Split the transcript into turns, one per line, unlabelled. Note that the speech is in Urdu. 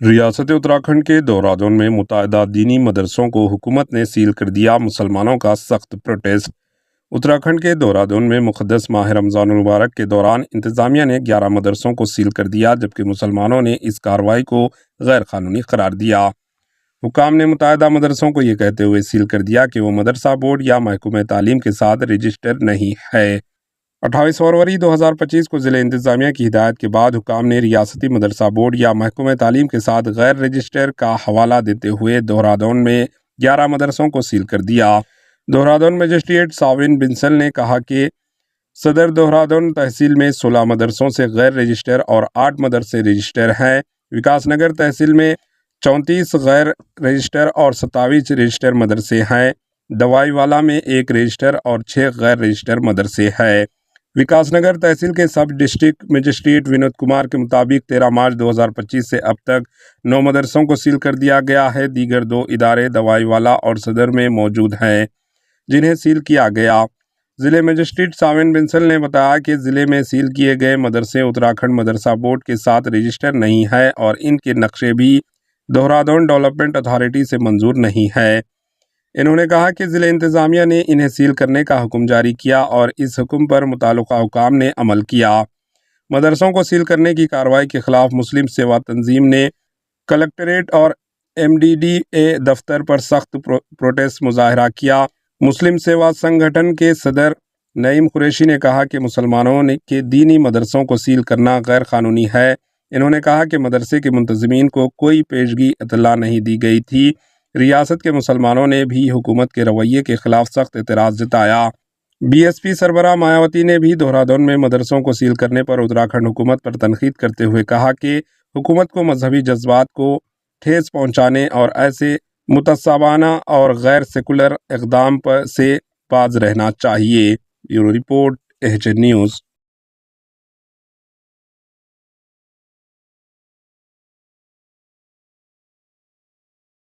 ریاست اتراکھنڈ کے دہرادون میں متعدد دینی مدرسوں کو حکومت نے سیل کر دیا، مسلمانوں کا سخت پروٹیسٹ۔ اتراکھنڈ کے دہرادون میں مقدس ماہ رمضان المبارک کے دوران انتظامیہ نے 11 مدرسوں کو سیل کر دیا، جبکہ مسلمانوں نے اس کارروائی کو غیر قانونی قرار دیا۔ حکام نے متعدد مدرسوں کو یہ کہتے ہوئے سیل کر دیا کہ وہ مدرسہ بورڈ یا محکمہ تعلیم کے ساتھ رجسٹر نہیں ہے۔ 28 فروری 2025 کو ضلع انتظامیہ کی ہدایت کے بعد حکام نے ریاستی مدرسہ بورڈ یا محکمہ تعلیم کے ساتھ غیر رجسٹر کا حوالہ دیتے ہوئے دہرادون میں 11 مدرسوں کو سیل کر دیا۔ دہرادون مجسٹریٹ ساون بنسل نے کہا کہ صدر دہرادون تحصیل میں 16 مدرسوں سے غیر رجسٹر اور 8 مدرسے رجسٹر ہیں۔ وکاس نگر تحصیل میں 34 غیر رجسٹر اور 27 رجسٹر مدرسے ہیں۔ دوائی والا میں 1 رجسٹر اور 6 غیر رجسٹر مدرسے ہیں۔ وکاس نگر تحصیل کے سب ڈسٹرکٹ مجسٹریٹ ونود کمار کے مطابق 13 مارچ 2025 سے اب تک 9 مدرسوں کو سیل کر دیا گیا ہے۔ دیگر 2 ادارے دوائی والا اور صدر میں موجود ہیں، جنہیں سیل کیا گیا۔ ضلع مجسٹریٹ ساون بنسل نے بتایا کہ ضلع میں سیل کیے گئے مدرسے اتراکھنڈ مدرسہ بورڈ کے ساتھ رجسٹر نہیں ہے اور ان کے نقشے بھی دہرادون ڈیولپمنٹ اتھارٹی سے منظور نہیں ہے۔ انہوں نے کہا کہ ضلع انتظامیہ نے انہیں سیل کرنے کا حکم جاری کیا اور اس حکم پر متعلقہ حکام نے عمل کیا۔ مدرسوں کو سیل کرنے کی کارروائی کے خلاف مسلم سیوا تنظیم نے کلکٹریٹ اور MDDA دفتر پر سخت پروٹیسٹ مظاہرہ کیا۔ مسلم سیوا سنگھٹن کے صدر نعیم قریشی نے کہا کہ مسلمانوں کے دینی مدرسوں کو سیل کرنا غیر قانونی ہے۔ انہوں نے کہا کہ مدرسے کے منتظمین کو کوئی پیشگی اطلاع نہیں دی گئی تھی۔ ریاست کے مسلمانوں نے بھی حکومت کے رویے کے خلاف سخت اعتراض جتایا۔ BSP سربراہ مایاوتی نے بھی دہرادون میں مدرسوں کو سیل کرنے پر اتراکھنڈ حکومت پر تنقید کرتے ہوئے کہا کہ حکومت کو مذہبی جذبات کو ٹھیس پہنچانے اور ایسے متعصبانہ اور غیر سیکولر اقدام سے باز رہنا چاہیے۔ Bureau report, AHN news.